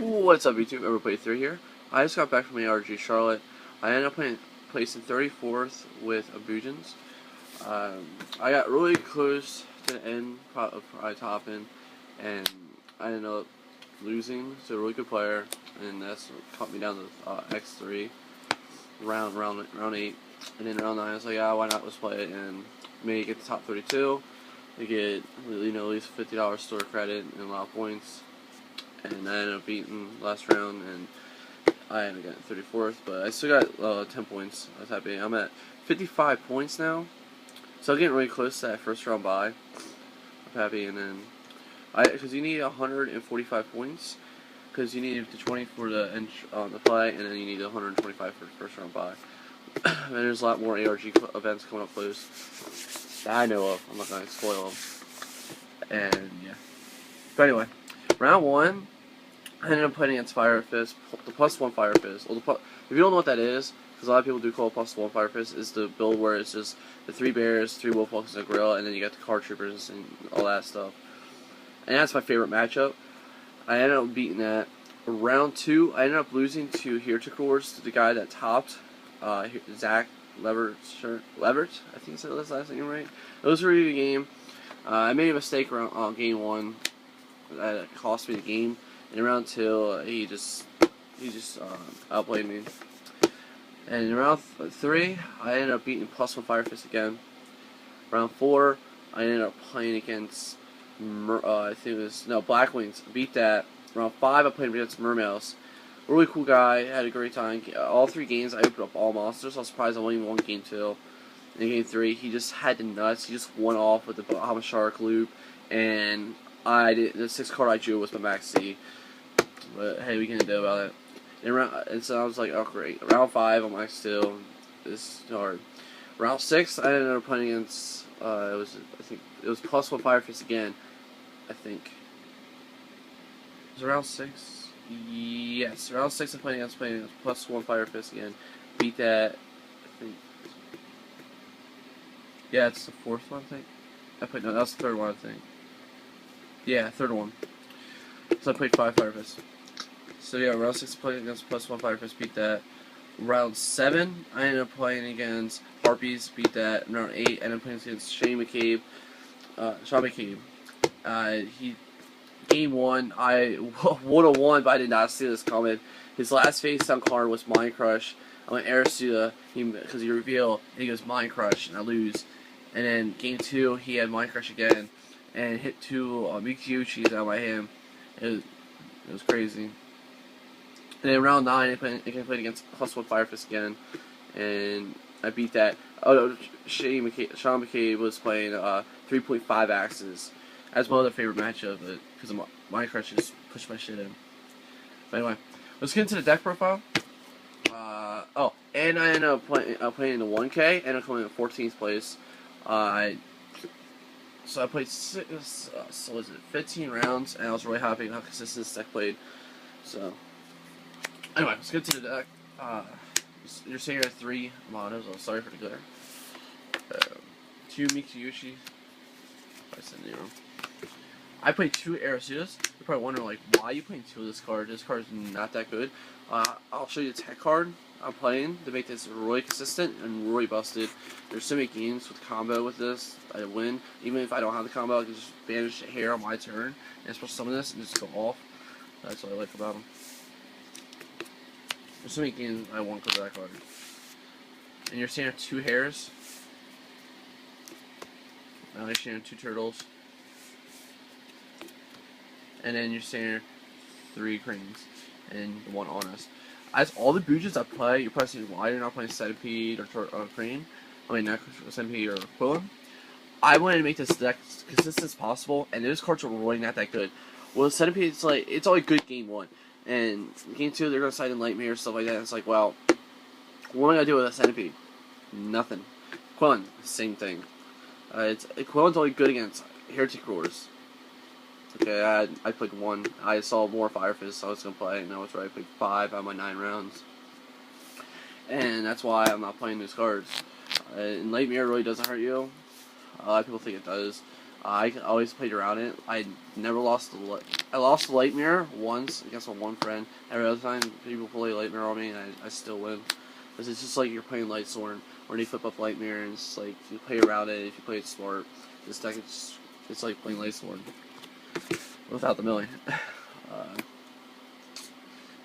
What's up, YouTube? Everybody 3 here. I just got back from ARG Charlotte. I ended up placing 34th with a bujins. I got really close to the end of topping, and I ended up losing to a really good player, and that's what cut me down to X3 round 8, and then round 9 I was like, yeah, why not? Let's play it and maybe get the top 32. To get at least $50 store credit and a lot of points. And I ended up beating last round, and I ended up getting 34th, but I still got 10 points. I was happy. I'm at 55 points now, so I'm getting really close to that first round bye. I'm happy, and then because you need 145 points, because you need the 20 for the play, and then you need 125 for the first round bye. And there's a lot more ARG events coming up close that I know of. I'm not gonna spoil them. And yeah. But anyway, round 1. I ended up playing against Fire Fist, the +1 Fire Fist. Well, if you don't know what that is, because a lot of people do call it +1 Fire Fist, is the build where it's just the 3 bears, 3 wolf walkers, and a gorilla, and then you got the card troopers and all that stuff. And that's my favorite matchup. I ended up beating that. Round 2, I ended up losing to Heretics, to the guy that topped, Zach Levert, I think I said his last name right. It was a really good game. I made a mistake around game 1 that cost me the game. In round 2, he just outplayed me. And in round 3, I ended up beating +1 Fire Fist again. Round 4, I ended up playing against I think it was Blackwings. Beat that. Round 5, I played against Mermails. Really cool guy. Had a great time. All 3 games, I opened up all monsters. I was surprised I only won game 2. In game 3, he just had the nuts. He just won off with the Bahama Shark loop, and the 6th card I drew was my max C. But hey, we can do about it. And so I was like, oh great. Round 5, I'm like, still, this is hard. Round 6, I ended up playing against, I think it was +1 Fire Fist again. I think. Was it round 6? Yes, round 6 I'm playing against +1 Fire Fist again. Beat that, I think. Yeah, it's the 4th one, I think. No, that's the 3rd one, I think. Yeah, 3rd one. So I played 5 Fire Fists. So yeah, round 6 I played against +1 Fire Fist, beat that. Round 7, I ended up playing against Harpies, beat that. Round 8, I ended up playing against Sean McCabe. Game 1, I would have won, but I did not see this coming. His last face-down card was Mind Crush. I went Arasuda, because he revealed, and he goes Mind Crush, and I lose. And then game 2, he had Mind Crush again, and hit 2 Mikyuchis out of my hand. It was crazy. And then round 9, I played against +1 Fire Fist again, and I beat that. Oh, Sean McCabe was playing 3.5 axes. That's my other favorite matchup, because my crush just pushed my shit in. But anyway, let's get into the deck profile. And I ended up playing in the 1K, and I'm coming in 14th place. So I played 15 rounds, and I was really happy how consistent this deck played. So, anyway, let's get to the deck. You're seeing here 3 monos. I'm sorry for the glare. 2 Mikyuchi. I played 2 Arasudas. You're probably wondering, like, why are you playing 2 of this card? This card is not that good. I'll show you the tech card I'm playing to make this really consistent and really busted. There's so many games with combo with this. I win. Even if I don't have the combo, I can just banish a hair on my turn and special summon this and just go off. That's what I like about them. There's so many games I won because of that card. And you're seeing 2 hairs. Now you're seeing 2 turtles. And then you're seeing 3 cranes. And 1 honest. As all the bujins I play, you're probably seeing why you're not playing Centipede or Crane. I mean, not Centipede or Quillen. I wanted to make this deck as consistent as possible, and those cards are really not that good. Well, Centipede, it's only good game 1. And game 2, they're going to side in Nightmare, stuff like that. And it's like, well, what am I going to do with a Centipede? Nothing. Quillen, same thing. Quillen's only good against Heretic Roars. Okay, I played 1. I saw more Fire Fist, so I was going to play, and I was right. I played 5 out of my 9 rounds. And that's why I'm not playing those cards. Nightmare really doesn't hurt you. A lot of people think it does. I always played around it. I never lost I lost the light mirror once against one friend. Every other time people play light mirror on me, and I still win. Because it's just like you're playing light sword, where you flip up light mirror, and it's like you play around it. If you play it smart, this deck it's like playing light sword without the millie.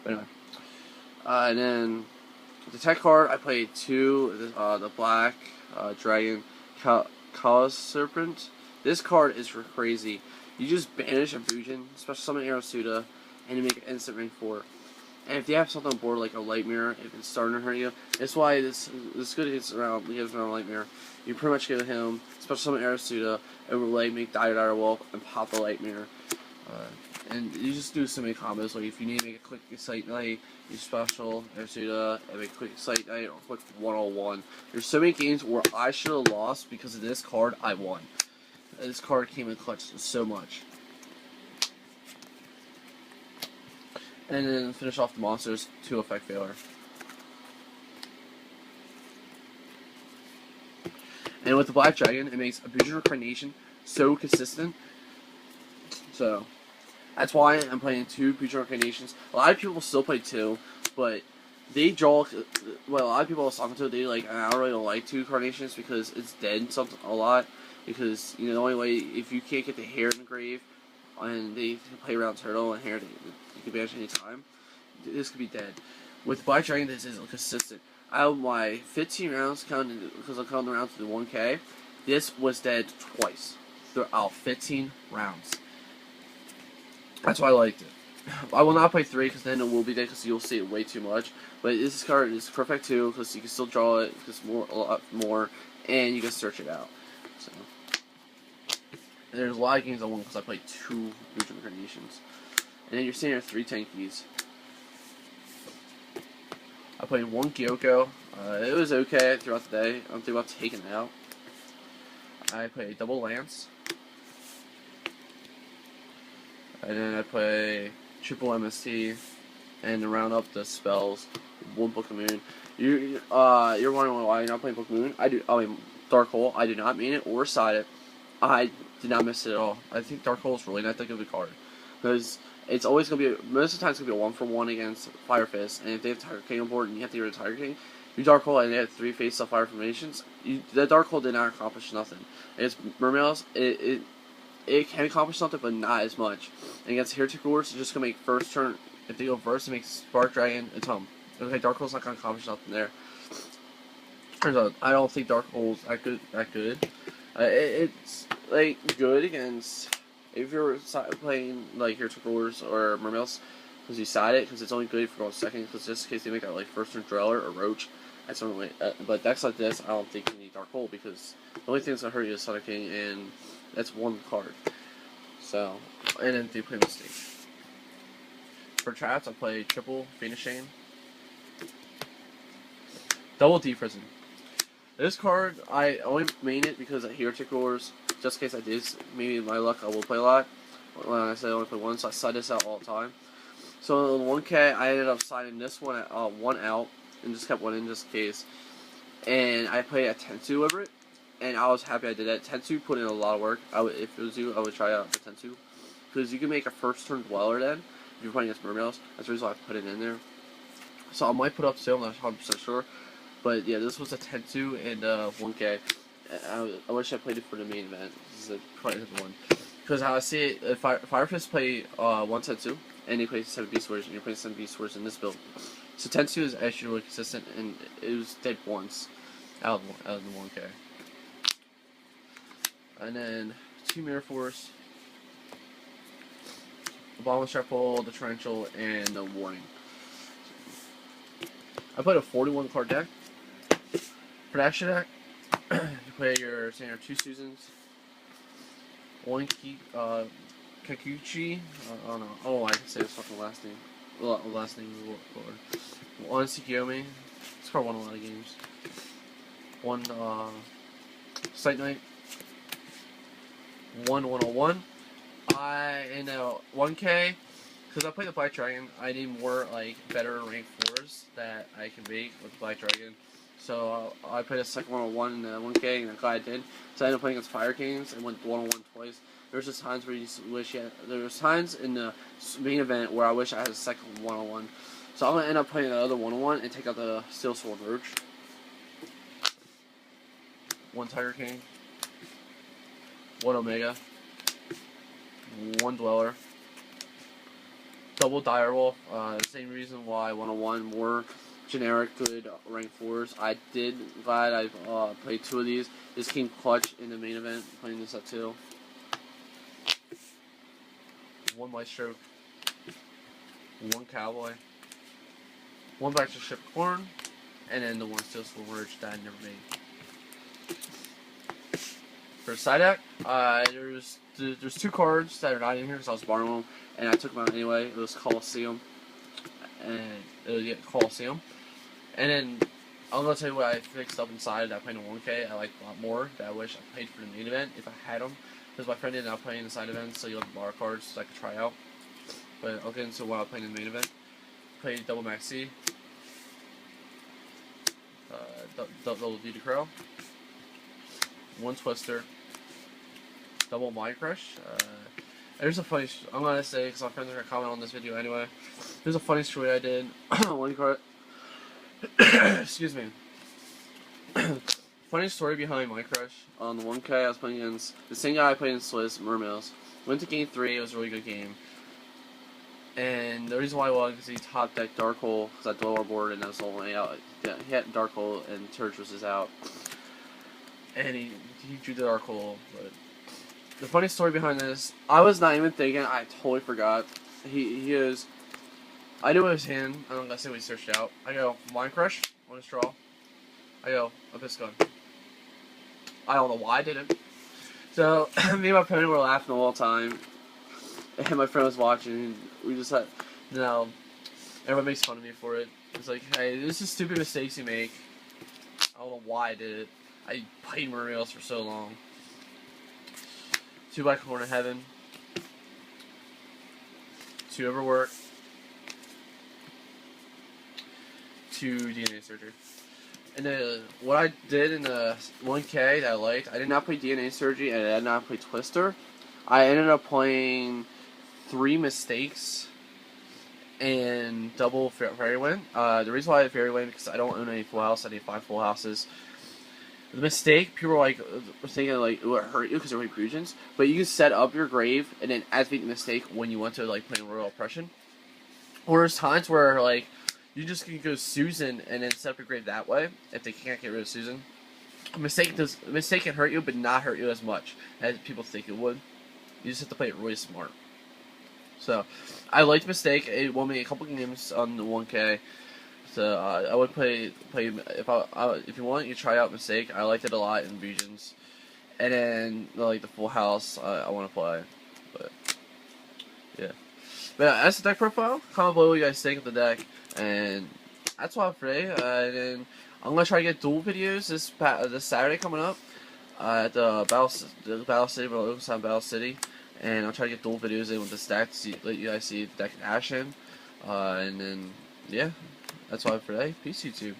But anyway, and then the tech card I played two. The black dragon Callous Serpent. This card is for crazy. You just banish a bujin, special summon Arasuda, and you make an instant rank 4. And if they have something on board like a light mirror, if it's starting to hurt you, that's why this good gets around. He gets around light mirror. You pretty much give him special summon Arasuda, overlay, make Dire Wolf, and pop the light mirror. And you just do so many combos. Like if you need to make a quick Excite Knight, you special Arasuda, and make a quick Excite Knight or quick 101. There's so many games where I should have lost because of this card. I won. This card came in clutch so much. And then finish off the monsters, 2 effect failure. And with the Black Dragon, it makes a Bujin Reincarnation so consistent. So that's why I'm playing 2 Bujin Reincarnations. A lot of people still play 2, but they draw. Well, a lot of people I was talking to, they like, I don't really like 2 Carnations because it's dead a lot. Because, you know, the only way, if you can't get the hair in the grave, and they can play around turtle and hair, you can banish any time, this could be dead. With Black Dragon, this is consistent. Out of my 15 rounds, because I'm counting around to the 1K, this was dead twice throughout 15 rounds. That's why I liked it. I will not play 3 because then it will be dead because you'll see it way too much. But this card is perfect too because you can still draw it because a lot more, and you can search it out. So. And there's a lot of games I won because I played 2 Bujin Reincarnations. And then you're seeing here 3 Tankies. I played 1 Gyoko. It was okay throughout the day. I'm thinking about taking it out. I played double Lance. And then I play triple MST. And to round up the spells, 1 Book of Moon. You're wondering why you're not playing Book of Moon? I mean Dark Hole. I did not mean it or side it. I did not miss it at all. I think Dark Hole is really not that good of a card. Because it's always going to be, most of the time it's going to be a 1-for-1 against Fire Fist. And if they have Tiger King on board and you have to get rid of Tiger King, you Dark Hole and they have 3 face-up Fire Formations, the Dark Hole did not accomplish nothing. Against Mermails, it can accomplish something, but not as much. And against Heretic Rulers, it's just going to make first turn, if they go first, it makes Spark Dragon its home. Okay, Dark Hole's not going to accomplish nothing there. Turns out, I don't think Dark Hole's that good. It's like good against if you're playing like Heretic Rulers or Mermails because you side it because it's only good if you're going second because just in case they make that like first turn Dreller or Roach. That's only but decks like this I don't think you need Dark Hole because the only thing that's gonna hurt you is Sonic King and that's 1 card. So and then they play Mistake. For traps I play triple Phoenix Chain, double D Prison. This card, I only main it because of Heretic Rulers, just in case I did, maybe in my luck I will play a lot. When I said I only play 1, so I side this out all the time. So in 1K, I ended up siding this one out, and just kept 1 in just in case. And I played a Tensu over it, and I was happy I did that. Tensu put in a lot of work. If it was you, I would try out the Tensu. Because you can make a first turn Dweller then, if you're playing against Mermails. That's the reason why I put it in there. So I might put up sale, I'm not 100% sure. But yeah, this was a Tensu and 1K. I wish I played it for the main event. This is probably the one. Because how I see it, Fire Fist play 1 Tensu, and they play 7 Beast Swords, and you're playing 7 Beast Swords in this build. So Tensu is actually really consistent, and it was dead once out of the 1K. And then 2 Mirror Force, the Bomb Strap Hole, the Torrential, and the Warning. I played a 41 card deck. For the action deck, you play your standard 2 Susans, 1 Kikuchi, I don't know, oh I can say this fucking last name, last name is 1 Tsukiyomi, this card won a lot of games, 1 Sight Knight, 1 101, in 1K, because I play the Black Dragon, I need more like better rank 4s that I can make with the Black Dragon. So I played a second 101 in the 1K, and I'm glad I did. So I ended up playing against Fire Kings and went 101 twice. There's just times where you wish you had, there was times in the main event where I wish I had a second 101. So I'm gonna end up playing another 101 and take out the Steel Sword Merge. One Tiger King, one Omega, one Dweller, double Direwolf. Same reason why 101 more generic good rank 4s. I did glad I played 2 of these. This came clutch in the main event, playing this at 2. One Light Stroke, one Cowboy, one Baxter Ship Corn, and then the one Steel Sword Merge that I never made. For side deck, there's 2 cards that are not in here because I was borrowing them, and I took them out anyway. It was Coliseum, and Coliseum. And then I'm gonna tell you what I fixed up inside that I played in 1K. I like a lot more that I wish I played for the main event if I had them, because my friend ended up playing the side event, so you have to borrow cards so I could try out. But I'll get into what I played in the main event. Played double Maxi, double Duty Crow, one Twister, double Mind Crush. There's a funny, I'm gonna say, because my friends are gonna comment on this video anyway. There's a funny story I did. One card. Excuse me. Funny story behind Mind Crush. On the 1K, I was playing against the same guy I played in Swiss, Mermills. Went to game 3, it was a really good game. And the reason why I won because he top decked Dark Hole, because I dual board and that was the only out. Yeah, he had Dark Hole and Turge was his out. And he drew the Dark Hole. But the funny story behind this, I was not even thinking, I totally forgot. He is. I knew it was him. I'm gonna say we searched out. I go Mind Crush on a straw. I go Abyss Gun. I don't know why I did it. So me and my friend were laughing the whole time, and my friend was watching. And we just had, everyone makes fun of me for it. It's like, hey, this is stupid mistakes you make. I don't know why I did it. I played Mermills for so long. 2 Black Horn of Heaven. 2 Overwork. 2 DNA Surgery. And then what I did in the 1K that I liked, I did not play DNA Surgery and I did not play Twister. I ended up playing 3 Mistakes and double Fairy Wind. The reason why I had Fairy Wind because I don't own any full house. I need 5 full houses. The Mistake, people were thinking like it would hurt you because they're bujins, but you can set up your grave and then activate the Mistake when you want to like play Royal Oppression. Or there's times where like you just can go Susan and then set up your grave that way if they can't get rid of Susan. A mistake can hurt you, but not hurt you as much as people think it would. You just have to play it really smart. So, I liked Mistake. It won me a couple games on the 1K. So I would play if you want, you try out Mistake. I liked it a lot in bujins. And then like the Full House, I want to play. But yeah. But as the deck profile, comment below what you guys think of the deck. And that's all for today. And I'm gonna try to get duel videos this Saturday coming up at the Battle City, Battle City, and I'll try to get duel videos in with the stacks. Let you guys see the deck in action. And then yeah, that's all for today. Peace, YouTube.